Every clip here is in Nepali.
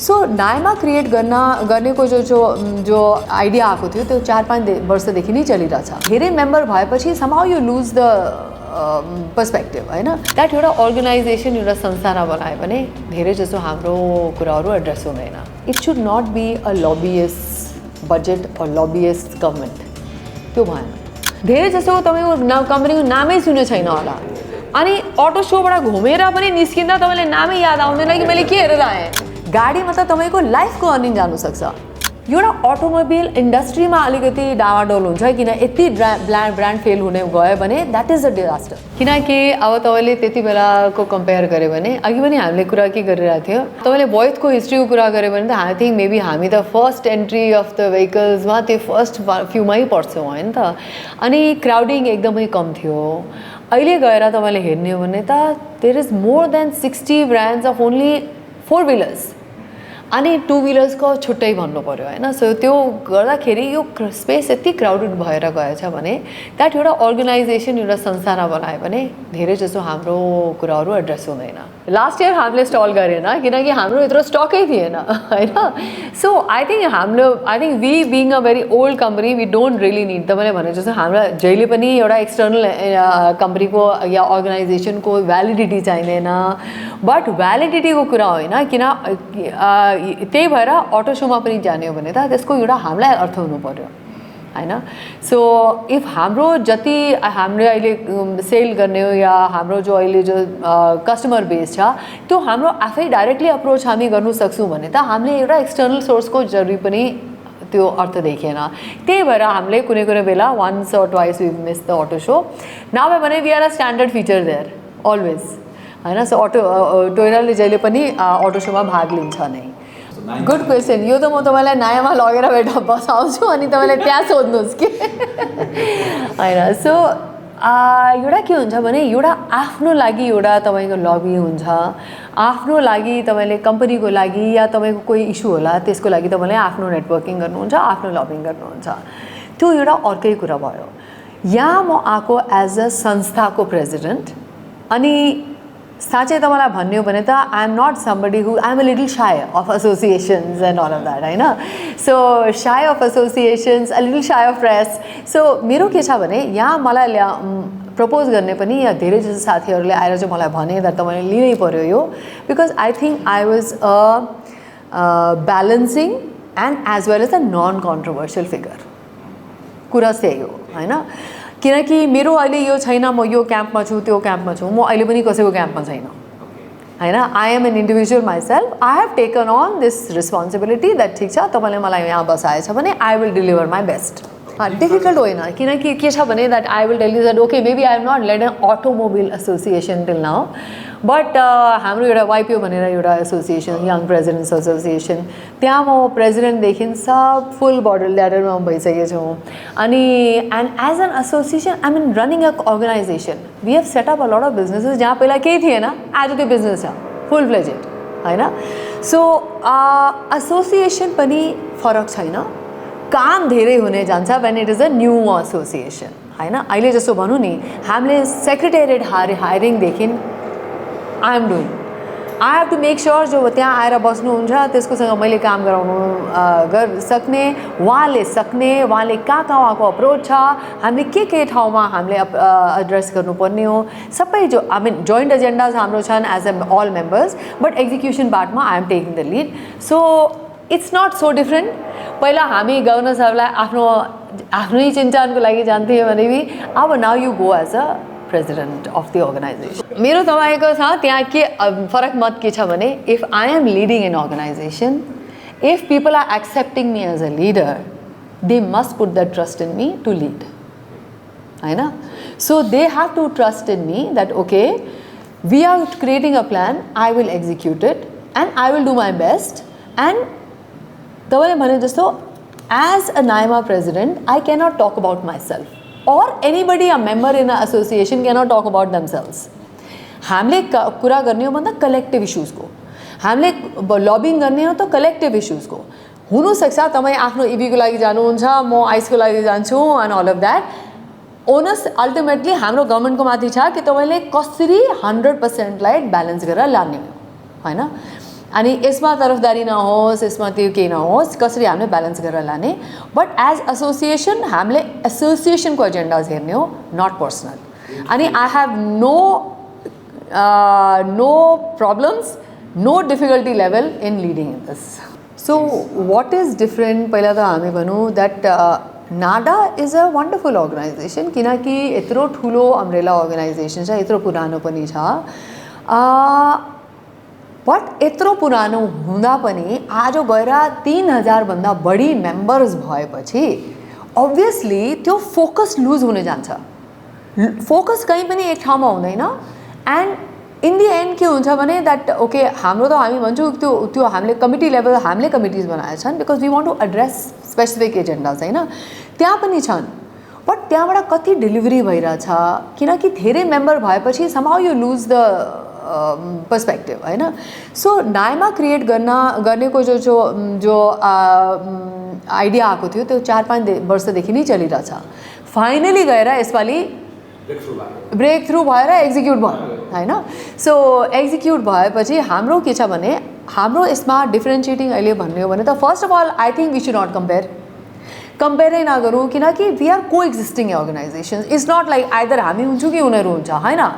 सो नाइमा क्रिएट गर्नेको जो आइडिया आएको थियो त्यो 4-5 वर्षदेखि नै चलिरहेछ। धेरै मेम्बर भएपछि somehow you lose the perspective हैन। द्याट एउटा अर्गनाइजेसन एउटा संस्थामा बनायो भने धेरै जसो हाम्रो कुराहरू एड्रेस हुँदैन। It should not be a lobbyist budget or lobbyist government, त्यो भएन। धेरै जसो तपाईँको कम्पनीको नामै सुन्नु छैन होला, अनि अटो सोबाट घुमेर पनि निस्किँदा तपाईँले नामै याद आउँदैन कि मैले के हेरेर आएँ। गाडीमा त तपाईँको लाइफको अर्निङ जानुसक्छ। एउटा अटोमोबाइल इन्डस्ट्रीमा अलिकति डावाडोल हुन्छ किन यति ब्रान्ड फेल हुने गयो भने द्याट इज अ डिजास्टर। किनकि अब तपाईँले त्यति बेलाको कम्पेयर गऱ्यो भने अघि पनि हामीले कुरा के गरिरहेको थियो, तपाईँले बोयथको हिस्ट्रीको कुरा गऱ्यो भने त आई थिङ्क मेबी हामी त फर्स्ट एन्ट्री अफ द भेहिकल्समा त्यो फर्स्ट फ्यूमै पर्छौँ होइन त। अनि क्राउडिङ एकदमै कम थियो। अहिले गएर तपाईँले हेर्ने हो भने त there is more than 60 brands of only 4 wheelers अनि 2 व्हिलर्सको छुट्टै भन्नु पर्यो होइन। सो त्यो गर्दाखेरि यो स्पेस यति क्राउडेड भएर गएछ भने द्याट एउटा अर्गनाइजेसन एउटा संस्थामा बनायो भने धेरै जसो हाम्रो कुराहरू एड्रेस हुँदैन। लास्ट इयर हामीले स्टल गरेन किनकि हाम्रो यत्रो स्टकै थिएन होइन। So I think we being a very old company we don't really need. तपाईँले भने जस्तो हाम्रो जहिले पनि एउटा एक्सटर्नल कम्पनीको या अर्गनाइजेसनको भ्यालिडिटी चाहिँदैन, बट भ्यालिडिटीको कुरा होइन। किन त्यही भएर अटो सोमा पनि जाने हो भने त त्यसको एउटा हामीलाई अर्थ हुनु पर्यो होइन। सो इफ हाम्रो जति हामीले अहिले सेल गर्ने हो या हाम्रो जो अहिले जो कस्टमर बेस छ त्यो हाम्रो आफै डाइरेक्टली अप्रोच हामी गर्नु सक्छौँ भने त हामीले एउटा एक्सटर्नल सोर्सको जरुरी पनि त्यो अर्थ देखेन। त्यही भएर हामीले कुनै बेला once or twice we miss the auto show। नभए भने we are a standard feature there always होइन। सो टोयोटाले जहिले पनि अटो सोमा भाग लिन्छ नै। Good question. यो त म तपाईँलाई नयाँमा लगेर बेटा बसाउँछु अनि तपाईँले त्यहाँ सोध्नुहोस् कि होइन। सो एउटा के हुन्छ भने एउटा आफ्नो लागि एउटा तपाईँको लबी हुन्छ, आफ्नो लागि तपाईँले कम्पनीको लागि या तपाईँको कोही इस्यु होला त्यसको लागि तपाईँले आफ्नो नेटवर्किङ गर्नुहुन्छ, आफ्नो लबिङ गर्नुहुन्छ, त्यो एउटा अर्कै कुरा भयो। यहाँ म आएको एज अ संस्थाको प्रेसिडेन्ट अनि साँच्चै तपाईँलाई भन्ने हो भने त I am not somebody who I am a little shy of associations and all of that होइन। So shy of associations, a little shy of press. So मेरो के छ भने यहाँ मलाई प्रपोज गर्ने पनि या धेरै जस्तो साथीहरूले आएर चाहिँ मलाई भने त तपाईँले लिनै पर्यो यो, because I think I was a balancing and as well as a non controversial figure. कुरा त्यही हो होइन। किनकि मेरो अहिले यो छैन म यो क्याम्पमा छु त्यो क्याम्पमा छु, म अहिले पनि कसैको क्याम्पमा छैन होइन। I am an individual myself. I have taken on this responsibility that ठिक छ तपाईँले मलाई यहाँ बसाएछ भने I will deliver my best. Difficult होइन किनकि के छ भने that I will tell you that okay maybe I am not led an automobile association till now, but हाम्रो एउटा वाइपिओ भनेर एउटा एसोसिएसन यङ प्रेसिडेन्ट्स एसोसिएसन, त्यहाँ म प्रेसिडेन्टदेखि सब फुल बर्डर ल्याडरमा भइसकेको छु। अनि and as an association I mean running a organization we have set up a lot of businesses जहाँ पहिला केही थिएन, आज त्यो बिजनेस छ फुल फ्लेजेड होइन। सो एसोसिएसन पनि फरक छैन, काम धेरै हुने जान्छ when it is a new association होइन। अहिले जस्तो भनौँ नि हामीले सेक्रेटेरिएट हायरिङदेखि I am doing, I have to make sure जो त्यहाँ आएर बस्नुहुन्छ त्यसकोसँग मैले काम गराउनु सक्ने, उहाँले सक्ने, उहाँले कहाँ उहाँको अप्रोच छ, हामीले के ठाउँमा हामीले एड्रेस गर्नुपर्ने हो, सबै जो आई मिन जोइन्ट एजेन्डाज हाम्रो छन् as a all members, but execution पार्टमा I am taking the lead. So it's not so different. पहिला हामी गभर्नर्सहरूलाई आफ्नै चिन्तानको लागि जान्थ्यौँ भने भी अब now you go as a president of the organisation. मेरो तपाईँको छ त्यहाँ के फरक मत के छ भने if I am leading an organisation, if people are accepting me as a leader they must put the trust in me to lead होइन। So they have to trust in me that okay we are creating a plan, I will execute it and I will do my best. And तपाईँले भने जस्तो as a NAIMA president I cannot talk about myself or anybody a member in an association cannot talk about themselves। हामीले कुरा गर्ने हो भन्दा कलेक्टिभ इस्युजको, हामीले लबिङ गर्ने हो त कलेक्टिभ इस्युजको हुनसक्छ। तपाईँ आफ्नो इभीको लागि जानुहुन्छ, म आइसको लागि जान्छु and all of that. Onus ultimately हाम्रो गभर्मेन्टको माथि छ कि तपाईँले कसरी 100%लाई ब्यालेन्स गरेर लाने हो होइन। अनि यसमा तरफदारी नहोस्, यसमा त्यो केही नहोस्, कसरी हामीले ब्यालेन्स गरेर लाने। बट एज एसोसिएसन हामीले एसोसिएसनको एजेन्डाज हेर्ने हो, नट पर्सनल। अनि I have no problems, no difficulty level in leading in this. So what is different, पहिला त हामी भनौँ that NADA is a wonderful organisation, किनकि यत्रो ठुलो अम्ब्रेला अर्गनाइजेसन छ, यत्रो पुरानो पनि छ। बट यत्रो पुरानो हुँदा पनि आज गएर 3000 भन्दा बढी मेम्बर्स भएपछि अभियसली त्यो फोकस लुज हुन जान्छ। फोकस कहीँ पनि एक ठाउँमा हुँदैन। एन्ड इन दि एन्ड के हुन्छ भने द्याट ओके, हाम्रो त हामी भन्छौँ त्यो हामीले कमिटी लेभल हामीले कमिटिज बनाएका छन् because we want to address specific agendas, होइन, त्यहाँ पनि छन्। बट त्यहाँबाट कति डेलिभरी भइरहेछ, किनकि धेरै मेम्बर भएपछि समाउ यु लुज द पर्सपेक्टिभ, होइन। सो नाइमा क्रिएट गर्नेको जो आइडिया आएको थियो त्यो 4-5 वर्षदेखि नै चलिरहेछ। फाइनली गएर यसपालि ब्रेक थ्रु भएर एक्जिक्युट भयो, होइन। सो एक्जिक्युट भएपछि हाम्रो के छ भने हाम्रो यसमा डिफ्रेन्सिएटिङ अहिले भन्ने हो भने त first of all I think we should not कम्पेयरै नगरौँ, किनकि we are coexisting organisations. It's not like either हामी हुन्छौँ कि उनीहरू हुन्छ, होइन।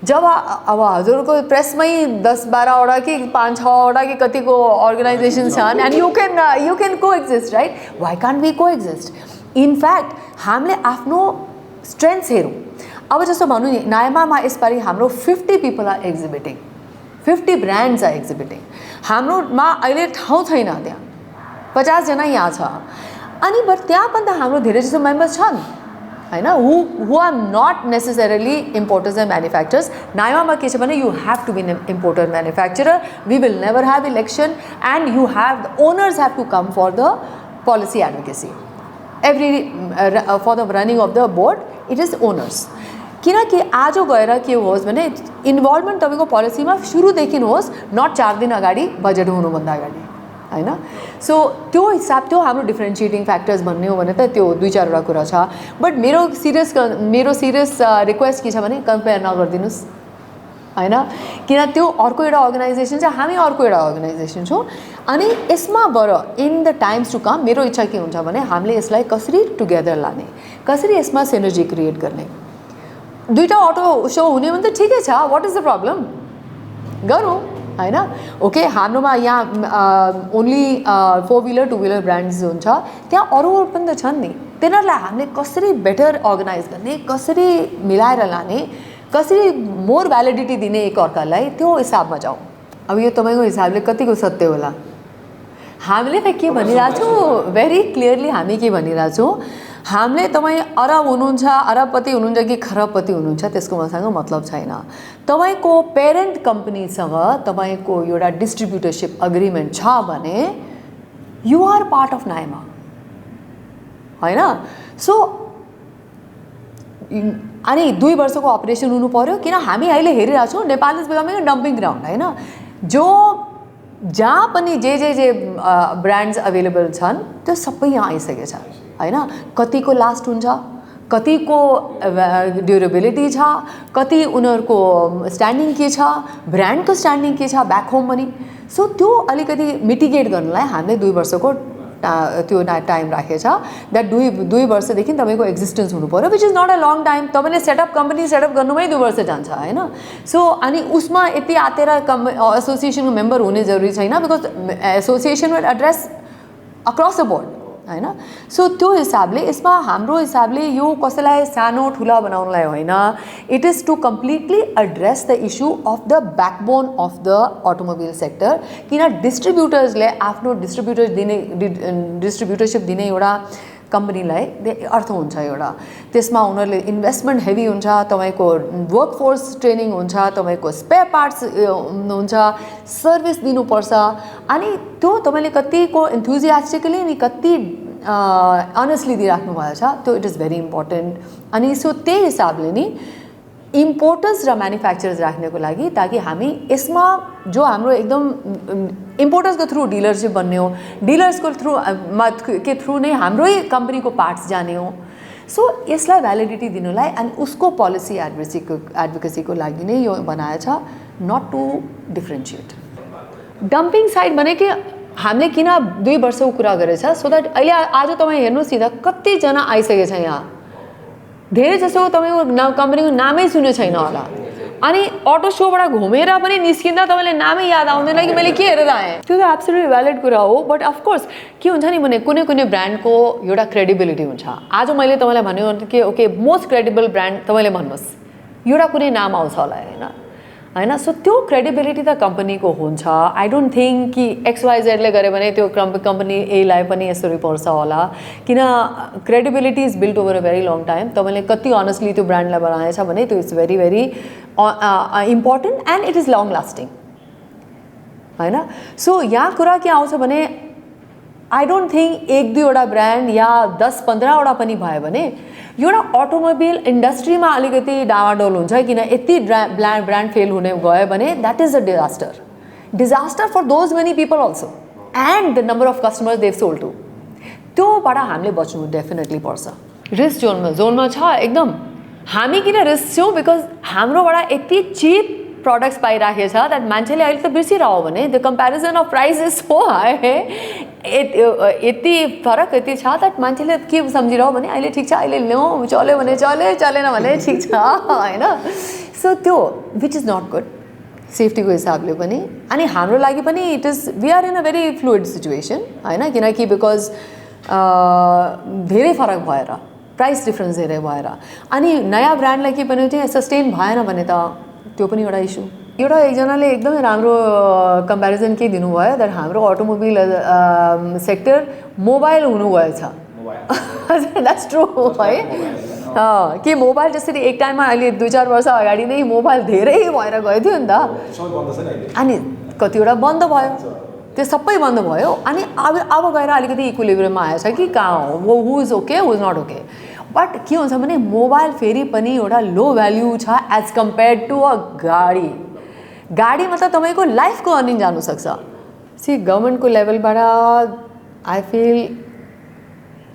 जब अब हजुरको प्रेसमै 10-12वटा कि 5-6वटा कि कतिको अर्गनाइजेसन्स छन् and you can coexist, right? Why can't we coexist? In fact हामीले आफ्नो स्ट्रेन्थ्स हेरौँ। अब जस्तो भनौँ नि, नाइमामा यसपालि हाम्रो 50 पिपल आर एक्जिबिटिङ, 50 ब्रान्ड्स आर एक्जिबिटिङ। हाम्रोमा अहिले ठाउँ छैन, त्यहाँ 50 जना यहाँ छ। अनि बट त्यहाँ पनि त हाम्रो धेरै जस्तो मेम्बर्स छन्, होइन, who are not necessarily importers and manufacturers. नाइमामा के छ भने you have to be an importer manufacturer, we will never have election and you have the owners have to come for the policy advocacy for the running of the board, it is owners. किनकि आज गएर के होस् भने इन्भल्भमेन्ट तपाईँको पोलिसीमा सुरुदेखि होस्, नट 4 दिन अगाडि बजेट हुनुभन्दा अगाडि, होइन। सो त्यो हिसाब, त्यो हाम्रो डिफ्रेन्सिएटिङ फ्याक्टर्स भन्ने हो भने त त्यो 2-4वटा कुरा छ। बट मेरो सिरियस रिक्वेस्ट के छ भने कम्पेयर नगरिदिनुहोस्, होइन, किन त्यो अर्को एउटा अर्गनाइजेसन छ, हामी अर्को एउटा अर्गनाइजेसन छौँ। अनि यसमा bar in the times to come मेरो इच्छा के हुन्छ भने हामीले यसलाई कसरी टुगेदर लाने, कसरी यसमा सिनर्जी क्रिएट गर्ने। 2टा अटो सो हुने भने त ठिकै छ, वाट इज द प्रब्लम, गरौँ, होइन। ओके, हाम्रोमा यहाँ ओन्ली 4 व्हिलर 2 व्हिलर ब्रान्ड्स हुन्छ, त्यहाँ अरू पनि त छन् नि। तिनीहरूलाई हामीले कसरी बेटर अर्गनाइज गर्ने, कसरी मिलाएर लाने, कसरी मोर भ्यालिडिटी दिने एक अर्कालाई, त्यो हिसाबमा जाउँ। अब यो तपाईँको हिसाबले कतिको सत्य होला? हामीले त के भनिरहेको छौँ, भेरी क्लियरली हामी के भनिरहेको छौँ, हामीले तपाईँ अरब हुनुहुन्छ, अरबपति हुनुहुन्छ कि खरबपति हुनुहुन्छ त्यसको मसँग मतलब छैन। तपाईँको पेरेन्ट कम्पनीसँग तपाईँको एउटा डिस्ट्रिब्युटरसिप अग्रिमेन्ट छ भने you are part of NAIMA, होइन। सो अनि 2 वर्षको अपरेसन हुनु पर्यो, किन हामी अहिले हेरिरहेको छौँ Nepal is becoming a dumping ground, होइन। जो जहाँ पनि जे ब्रान्ड्स अभाइलेबल छन् त्यो सबै यहाँ आइसकेको छ, होइन। कतिको लास्ट हुन्छ, कतिको ड्युरेबिलिटी छ, कति उनीहरूको स्ट्यान्डिङ के छ, ब्रान्डको स्ट्यान्डिङ के छ ब्याक होम पनि। सो त्यो अलिकति मिटिगेट गर्नलाई हामीले 2 वर्षको त्यो टाइम राखेको छ। द्याट 2 वर्षदेखि तपाईँको एक्जिस्टेन्स हुनु पऱ्यो, which is not a long time. तपाईँले कम्पनी सेटअप गर्नुमै 2 वर्ष जान्छ, होइन। सो अनि उसमा यति आतेर एसोसिएसनको मेम्बर हुने जरुरी छैन, because association will address across the board, होइन। सो त्यो हिसाबले यसमा हाम्रो हिसाबले यो कसैलाई सानो ठुला बनाउनलाई होइन, it is to completely address the issue of the backbone of the automobile sector. किन डिस्ट्रिब्युटर्सले आफ्नो डिस्ट्रिब्युटरसिप दिने एउटा कम्पनीलाई अर्थ हुन्छ एउटा, त्यसमा उनीहरूले इन्भेस्टमेन्ट हेभी हुन्छ, तपाईँको वर्कफोर्स ट्रेनिङ हुन्छ, तपाईँको स्पेयर पार्ट्स हुन्छ, सर्भिस दिनुपर्छ। अनि त्यो तपाईँले कतिको इन्थुजियास्टिकली अनि कति अनेस्टली दिइराख्नु भएको छ, त्यो इट इज भेरी इम्पोर्टेन्ट। अनि सो त्यही हिसाबले नि इम्पोर्टर्स र म्यानुफ्याक्चरर्स राख्नको लागि, ताकि हामी यसमा जो हाम्रो एकदम इम्पोर्टर्सको थ्रु डिलरसिप बन्ने हो, डिलर्सको थ्रु नै हाम्रै कम्पनीको पार्ट्स जाने हो। सो यसलाई भ्यालिडिटी दिनुलाई अनि उसको पोलिसी एडभोकेसीको लागि नै यो बनाएको छ, not to differentiate. Dumping site भनेको हामीले किन 2 वर्षको कुरा गरेछ सो द्याट अहिले आज तपाईँ हेर्नुहोस् सिधा कतिजना आइसकेको छ यहाँ धेरै जसो तपाईँको कम्पनीको नामै सुन्नु छैन होला अनि अटो सोबाट घुमेर पनि निस्किँदा तपाईँले नामै याद आउँदैन कि मैले के हेरेर आएँ त्यो त एब्सोल्युटली भ्यालिड कुरा हो बट अफकोर्स के हुन्छ नि भने कुनै कुनै ब्रान्डको एउटा क्रेडिबिलिटी हुन्छ आज मैले तपाईँलाई भन्यो कि ओके मोस्ट क्रेडिबल ब्रान्ड तपाईँले भन्नुहोस् एउटा कुनै नाम आउँछ होला होइन सो त्यो क्रेडिबिलिटी त कम्पनीको हुन्छ आई डोन्ट थिङ्क कि XYZले गऱ्यो भने त्यो कम्पनी एलाई पनि यसरी पर्छ होला किन credibility is built over a very long time तपाईँले कति अनेस्टली त्यो ब्रान्डलाई बनाएछ भने त्यो it's very very important and it is long lasting होइन सो यहाँ कुरा के आउँछ भने आई डोन्ट थिङ्क 1-2वटा ब्रान्ड या 10-15वटा पनि भयो भने एउटा अटोमोबाइल इन्डस्ट्रीमा अलिकति डावाडोल हुन्छ किन यति ब्रान्ड फेल हुने गयो भने that is a disaster for those many people also and the number of customers they've sold to त्योबाट हामीले बच्नु डेफिनेटली पर्छ रिस्क जोनमा छ एकदम हामी किन रिस्क छौँ बिकज हाम्रोबाट यति चिप प्रडक्ट्स पाइराखेको छ द्याट मान्छेले अहिले त बिर्सिरह्यो भने the comparison of price is so high यति फरक यति छ द्याट मान्छेले के सम्झिरह्यो भने अहिले ठिक छ अहिले ल्याउँ चल्यो भने चल्यो चलेन भने ठिक छ होइन सो त्यो विच इज नट गुड सेफ्टीको हिसाबले पनि अनि हाम्रो लागि पनि it is we are in a very fluid situation होइन किनकि बिकज धेरै फरक भएर प्राइस डिफ्रेन्स धेरै भएर अनि नयाँ ब्रान्डलाई के पनि चाहिँ सस्टेन भएन भने त त्यो पनि एउटा इस्यु एउटा एकजनाले एकदमै राम्रो कम्पेरिजन के दिनुभयो द्याट हाम्रो अटोमोबाइल सेक्टर मोबाइल हुनुभएछ द्याट्स ट्रु है के मोबाइल जसरी एक टाइममा अहिले 2-4 वर्ष अगाडि नै मोबाइल धेरै भएर गयो थियो नि त अनि कतिवटा बन्द भयो त्यो सबै बन्द भयो अनि अब गएर अलिकति इक्विलिब्रियममा आएछ कि कहाँ हो who is okay who is not okay but के हुन्छ भने मोबाइल फेरि पनि एउटा लो भ्याल्यु छ एज कम्पेयर टु अ गाडी मतलब तपाईँको लाइफको अर्निङ जानुसक्छ सी गभर्मेन्टको लेभलबाट आई फिल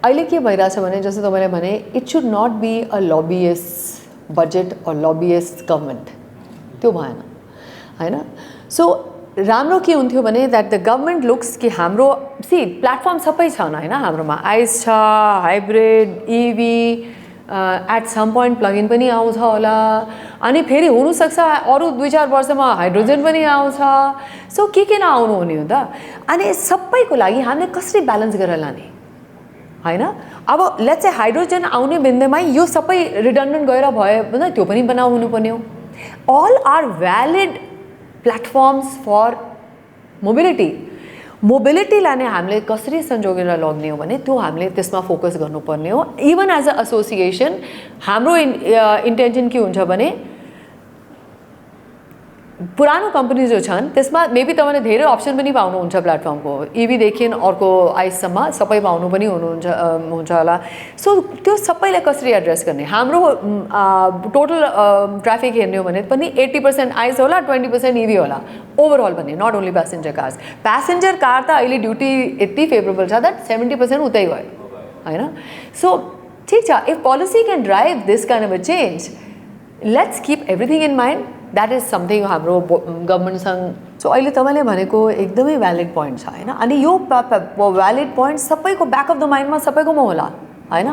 अहिले के भइरहेछ भने जस्तो तपाईँले भने it should not be a lobbyist budget or lobbyist government त्यो भएन होइन सो राम्रो के हुन्थ्यो भने द्याट द गभर्मेन्ट लुक्स कि हाम्रो सी प्लेटफर्म सबै छन् होइन हाम्रोमा आइस छ hybrid EV at some point plug in पनि आउँछ होला अनि फेरि हुनसक्छ अरू 2-4 वर्षमा हाइड्रोजन पनि आउँछ सो के नआउनु हुने हो त अनि सबैको लागि हामीले कसरी ब्यालेन्स गरेर लाने होइन अब लेट्स चाहिँ हाइड्रोजन आउने बिन्दुमै यो सबै रिडन्डेन्ट गएर भयो भने त्यो पनि बनाउनु पर्ने हो all are valid platforms for मोबिलिटीलाई नै हामीले कसरी संजोगेर लग्ने हो भने त्यो हामीले त्यसमा फोकस गर्नुपर्ने हो इभन एज अ एसोसिएसन हाम्रो इन्टेन्सन के हुन्छ भने पुरानो कम्पनी जो छन् त्यसमा मेबी तपाईँले धेरै अप्सन पनि पाउनुहुन्छ प्लेटफर्मको इभीदेखि अर्को आइससम्म सबै पाउनु पनि हुन्छ होला सो त्यो सबैलाई कसरी एड्रेस गर्ने हाम्रो टोटल ट्राफिक हेर्ने हो भने पनि 80% आइस होला 20% इभी होला ओभरअल भने नट ओन्ली प्यासेन्जर कार त अहिले ड्युटी यति फेभरेबल छ द्याट 70% उतै भयो होइन सो ठिक छ if policy can drive this kind of a change let's keep everything in mind that is something हाम्रो गभर्मेन्टसँग सो अहिले तपाईँले भनेको एकदमै भ्यालिड पोइन्ट छ होइन अनि यो भ्यालिड पोइन्ट सबैको ब्याक अफ द माइन्डमा सबैकोमा होला होइन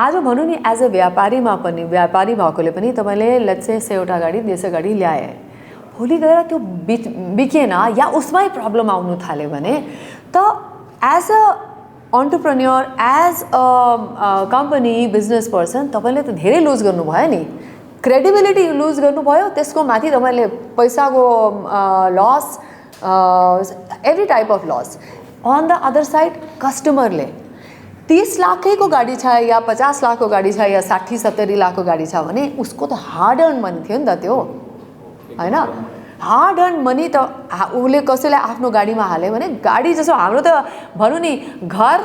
आज भनौँ नि एज अ व्यापारीमा पनि व्यापारी भएकोले पनि तपाईँले लेट्स से 100वटा गाडी 150 गाडी ल्याए भोलि गएर त्यो बिकेन या उसमै प्रब्लम आउनु थाल्यो भने त as a entrepreneur as a company business person तपाईँले त धेरै लुज गर्नुभयो नि क्रेडिबिलिटी लुज गर्नुभयो त्यसको माथि तपाईँले पैसाको loss every type of loss on the other side कस्टमरले 30 लाखैको गाडी छ या 50 लाखको गाडी छ या 60-70 लाखको गाडी छ भने उसको त हार्ड अर्न मनी थियो नि त त्यो होइन हार्ड अर्न मनी त उसले कसैलाई आफ्नो गाडीमा हाल्यो भने गाडी जस्तो हाम्रो त भनौँ नि घर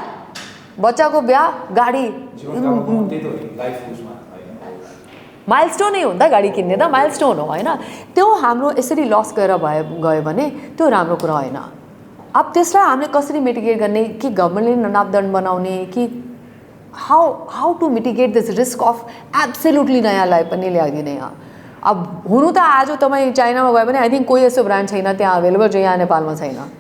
बच्चाको बिहा गाडी माइलस्टोनै हो नि त गाडी किन्ने त माइलस्टोन हो होइन त्यो हाम्रो यसरी लस गयो भने त्यो राम्रो कुरा होइन अब त्यसलाई हामीले कसरी मिटिगेट गर्ने कि गभर्मेन्टले नापदण्ड बनाउने कि how to mitigate this risk of absolutely नयाँलाई पनि ल्याइदिने अब हुनु त आज तपाईँ चाइनामा गयो भने आई थिङ्क कोही यस्तो ब्रान्ड छैन त्यहाँ अभाइलेबल जो यहाँ नेपालमा छैन।